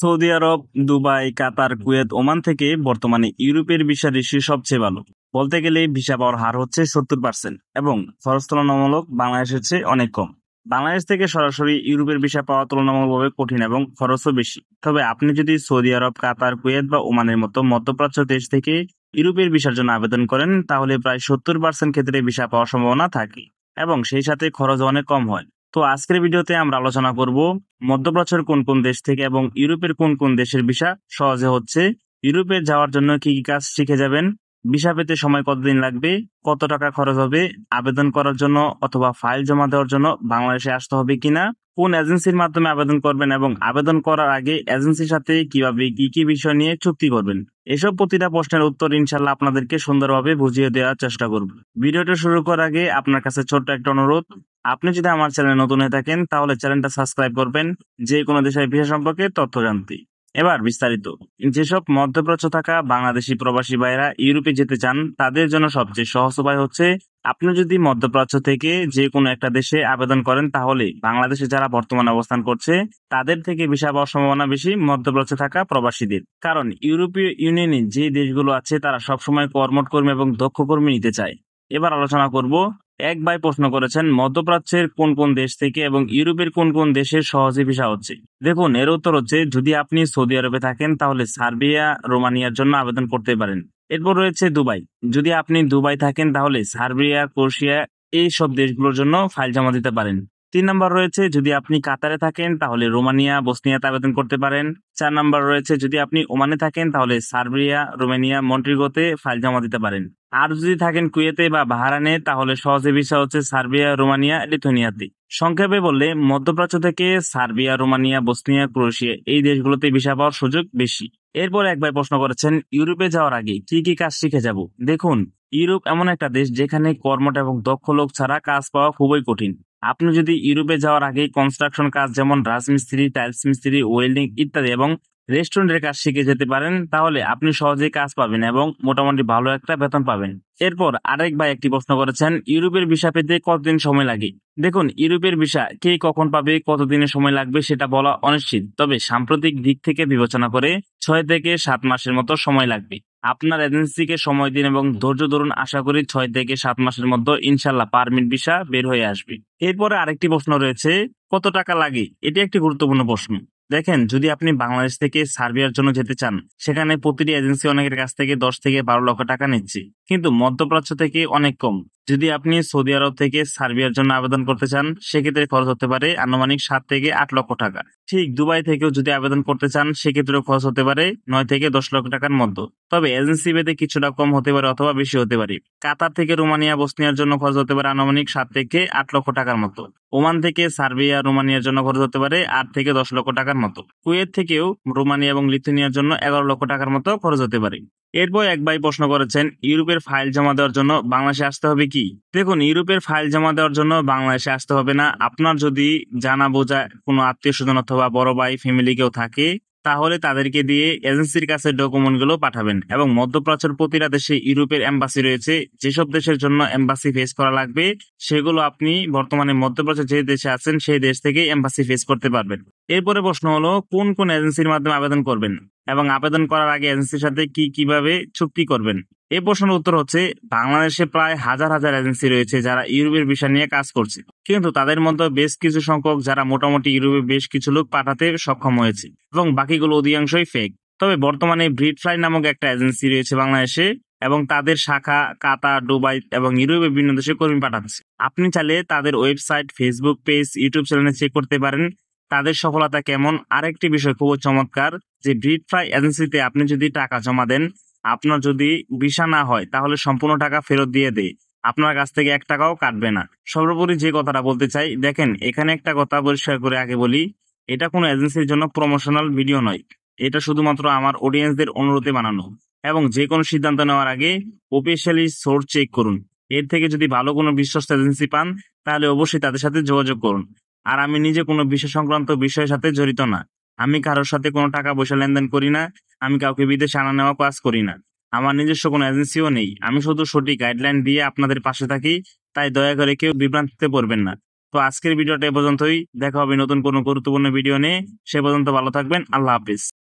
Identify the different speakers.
Speaker 1: Saudi আরব, Dubai, কাতার, Kuwait, Oman থেকে বর্তমানে ইউরোপের ভিসা রেশিও সবচেয়ে ভালো। বলতে গেলে ভিসা পাওয়ার হার হচ্ছে 70% এবং খরচ তুলনামূলক বাংলাদেশের চেয়ে অনেক কম। বাংলাদেশ থেকে সরাসরি ইউরোপের ভিসা পাওয়া তুলনামূলকভাবে কঠিন এবং খরচও বেশি। তবে আপনি যদি সৌদি আরব, কাতার, কুয়েত বা ওমানের মতো মধ্যপ্রাচ্য দেশ থেকে ইউরোপের ভিসার জন্য আবেদন করেন তাহলে প্রায় 70% ক্ষেত্রে ভিসা পাওয়ার সম্ভাবনা থাকে এবং সেই সাথে খরচ অনেক কম হয়। তো আজকের ভিডিওতে আমরা আলোচনা করব মধ্যপ্রাচ্যের কোন কোন দেশ থেকে এবং ইউরোপের কোন কোন দেশের ভিসা সহজে হচ্ছে, ইউরোপে যাওয়ার জন্য কি কি কাজ শিখে যাবেন, ভিসা পেতে সময় কতদিন লাগবে, কত টাকা খরচ হবে, আবেদন করার জন্য অথবা ফাইল জমা দেওয়ার জন্য বাংলাদেশে আসতে হবে কিনা, কোন এজেন্সির মাধ্যমে আবেদন করবেন এবং আবেদন করার আগে এজেন্সির সাথে কিভাবে কি কি বিষয় নিয়ে চুক্তি করবেন। এসব প্রতিটা প্রশ্নের উত্তর ইনশাল্লাহ আপনাদেরকে সুন্দরভাবে বুঝিয়ে দেওয়ার চেষ্টা করব। ভিডিওটা শুরু করার আগে আপনার কাছে ছোট্ট একটা অনুরোধ, আপনি যদি আমার চ্যানেলে নতুন হয়ে থাকেন তাহলে চ্যানেলটা সাবস্ক্রাইব করবেন যে কোনো দেশের ভিসা সম্পর্কে তথ্য জানতে। এবার বিস্তারিত। যেসব মধ্যপ্রাচ্য থাকা বাংলাদেশি প্রবাসী ভাইরা ইউরোপে যেতে চান তাদের জন্য সবচেয়ে সহজ উপায় হচ্ছে আপনি যদি মধ্যপ্রাচ্য থেকে যে কোনো একটা দেশে আবেদন করেন তাহলে বাংলাদেশে যারা বর্তমানে অবস্থান করছে তাদের থেকে ভিসা পাওয়ার সম্ভাবনা বেশি মধ্যপ্রাচ্যে থাকা প্রবাসীদের। কারণ ইউরোপীয় ইউনিয়নে যে দেশগুলো আছে তারা সবসময় কর্মঠ কর্মী এবং দক্ষ কর্মী নিতে চায়। এবার আলোচনা করব, এক ভাই প্রশ্ন করেছেন মধ্যপ্রাচ্যের কোন কোন দেশ থেকে এবং ইউরোপের কোন কোন দেশের সহজে ভিসা হচ্ছে। দেখুন, এর উত্তর হচ্ছে যদি আপনি সৌদি আরবে থাকেন তাহলে সার্বিয়া, রোমানিয়ার জন্য আবেদন করতে পারেন। এরপর রয়েছে দুবাই, যদি আপনি দুবাই থাকেন তাহলে সার্বিয়া, ক্রোয়েশিয়া এই সব দেশগুলোর জন্য ফাইল জমা দিতে পারেন। 3 নম্বর রয়েছে যদি আপনি কাতারে থাকেন তাহলে রোমানিয়া, বসনিয়াতে আবেদন করতে পারেন। 4 নম্বর রয়েছে যদি আপনি ওমানে থাকেন তাহলে সার্বিয়া, রোমানিয়া, মন্টিনিগ্রোতে ফাইল জমা দিতে পারেন। আর যদি থাকেন কুয়েতে বা বাহরাইনে তাহলে সহজে ভিসা হচ্ছে সার্বিয়া, রোমানিয়া, লিথুয়ানিয়াতে। সংক্ষেপে বললে মধ্যপ্রাচ্য থেকে সার্বিয়া, রোমানিয়া, বসনিয়া, ক্রোয়েশিয়া এই দেশগুলোতে ভিসা পাওয়ার সুযোগ বেশি। এরপর এক ভাই প্রশ্ন করেছেন ইউরোপে যাওয়ার আগে কি কি কাজ শিখে যাব। দেখুন, ইউরোপ এমন একটা দেশ যেখানে কর্মঠ এবং দক্ষ লোক ছাড়া কাজ পাওয়া খুবই কঠিন। আপনি যদি ইউরোপে যাওয়ার আগে কনস্ট্রাকশন কাজ যেমন রাজমিস্ত্রি, টাইলস মিস্ত্রি, ওয়েল্ডিং ইত্যাদি এবং রেস্টুরেন্টের কাজ শিখে যেতে পারেন তাহলে আপনি সহজেই কাজ পাবেন এবং মোটামুটি ভালো একটা বেতন পাবেন। এরপর আরেক ভাই একটি প্রশ্ন করেছেন ইউরোপের ভিসা পেতে কতদিন সময় লাগে। দেখুন, ইউরোপের ভিসা কে কখন পাবে, কতদিনের সময় লাগবে সেটা বলা অনিশ্চিত। তবে সাম্প্রতিক দিক থেকে বিবেচনা করে 6 থেকে 7 মাসের মতো সময় লাগবে। আপনার এজেন্সিকে সময় দিন এবং ধৈর্য ধরুন, আশা করি 6 থেকে 7 মাসের মধ্যে ইনশাল্লাহ পারমিট ভিসা বের হয়ে আসবে। এরপরে আরেকটি প্রশ্ন রয়েছে কত টাকা লাগে। এটি একটি গুরুত্বপূর্ণ প্রশ্ন। দেখেন, যদি আপনি বাংলাদেশ থেকে সার্বিয়ার জন্য যেতে চান সেখানে প্রতিটি এজেন্সি অনেকের কাছ থেকে 10 থেকে 12 লক্ষ টাকা নিচ্ছে, কিন্তু মধ্যপ্রাচ্য থেকে অনেক কম। যদি আপনি সৌদি আরব থেকে সার্বিয়ার জন্য আবেদন করতে চান সেক্ষেত্রে খরচ হতে পারে আনুমানিক 7 থেকে 8 লক্ষ টাকা। ঠিক দুবাই থেকেও যদি আবেদন করতে চান সেক্ষেত্রেও খরচ হতে পারে 9 থেকে 10 লক্ষ টাকার মধ্যে। তবে এজেন্সি ভেদে কিছুটা কম হতে পারে অথবা বেশি হতে পারে। কাতার থেকে রোমানিয়া, বসনিয়ার জন্য খরচ হতে পারে আনুমানিক 7 থেকে 8 লক্ষ টাকার মতো। ওমান থেকে সার্বিয়া, রোমানিয়ার জন্য খরচ হতে পারে 8 থেকে 10 লক্ষ টাকার মতো। কুয়েত থেকেও রোমানিয়া এবং লিথুয়ানিয়ার জন্য 11 লক্ষ টাকার মতো খরচ হতে পারে। এরপর এক ভাই প্রশ্ন করেছেন ইউরোপের ফাইল জমা দেওয়ার জন্য বাংলাদেশে আসতে হবে কি। দেখুন, ইউরোপের ফাইল জমা দেওয়ার জন্য বাংলাদেশে আসতে হবে না। আপনার যদি জানা বোঝা কোনো আত্মীয় স্বজন অথবা বড় ভাই ফ্যামিলি কেউ থাকে তাহলে তাদেরকে দিয়ে এজেন্সির কাছে ডকুমেন্ট গুলো পাঠাবেন। এবং মধ্যপ্রাচ্যের প্রতিটা দেশে ইউরোপের এম্বাসি রয়েছে, যেসব দেশের জন্য এম্বাসি ফেস করা লাগবে সেগুলো আপনি বর্তমানে মধ্যপ্রাচ্যে যে দেশে আছেন সেই দেশ থেকে এম্বাসি ফেস করতে পারবেন। এরপরে প্রশ্ন হলো কোন কোন এজেন্সির মাধ্যমে আবেদন করবেন এবং আবেদন করার আগে এজেন্সির সাথে কিভাবে চুক্তি করবেন। এই প্রশ্নের উত্তর হচ্ছে বাংলাদেশে প্রায় হাজার হাজার এজেন্সি রয়েছে যারা ইউরোপের ভিসা নিয়ে কাজ করছে, কিন্তু তাদের মধ্যে বেশ কিছু সংখ্যক যারা মোটামুটি ইউরোপে বেশ কিছু লোক পাঠাতে সক্ষম হয়েছে এবং বাকিগুলো অধিকাংশই ফেক। তবে বর্তমানে ব্রিডফ্লাই নামক একটা এজেন্সি রয়েছে বাংলাদেশে এবং তাদের শাখা কাতার, দুবাই এবং ইউরোপের বিভিন্ন দেশে কর্মী পাঠাচ্ছে। আপনি চাইলে তাদের ওয়েবসাইট, ফেসবুক পেজ, ইউটিউব চ্যানেলে চেক করতে পারেন তাদের সফলতা কেমন। আরেকটি বিষয় খুব চমৎকার যে ব্রিডফ্লাই এজেন্সিতে আপনি যদি টাকা জমা দেন, আপনার যদি ভিসা না হয় তাহলে সম্পূর্ণ টাকা ফেরত দিয়ে দেয়, আপনার কাছ থেকে 1 টাকাও কাটবে না। সর্বোপরি যে কথাটা বলতে চাই, দেখেন এখানে একটা কথা পরিষ্কার করে আগে বলি, এটা কোনো এজেন্সির জন্য প্রমোশনাল ভিডিও নয়, এটা শুধুমাত্র আমার অডিয়েন্সদের অনুরোধে বানানো। এবং যে কোনো সিদ্ধান্ত নেওয়ার আগে অফিসিয়ালি সোর্স চেক করুন। এর থেকে যদি ভালো কোনো বিশ্বস্ত এজেন্সি পান তাহলে অবশ্যই তাদের সাথে যোগাযোগ করুন। আর আমি নিজে কোনো বিষয় সংক্রান্ত বিষয়ের সাথে জড়িত না, আমি কারোর সাথে কোনো টাকা পয়সা লেনদেন করি না, আমি কাউকে বিদেশে আনা নেওয়া কাজ করি না, আমার নিজস্ব কোনো এজেন্সিও নেই। আমি শুধু সঠিক গাইডলাইন দিয়ে আপনাদের পাশে থাকি, তাই দয়া করে কেউ বিভ্রান্তিতে পড়বেন না। তো আজকের ভিডিওটা এ পর্যন্তই, দেখা হবে নতুন কোনো গুরুত্বপূর্ণ ভিডিও নিয়ে। সে পর্যন্ত ভালো থাকবেন, আল্লাহ হাফিজ।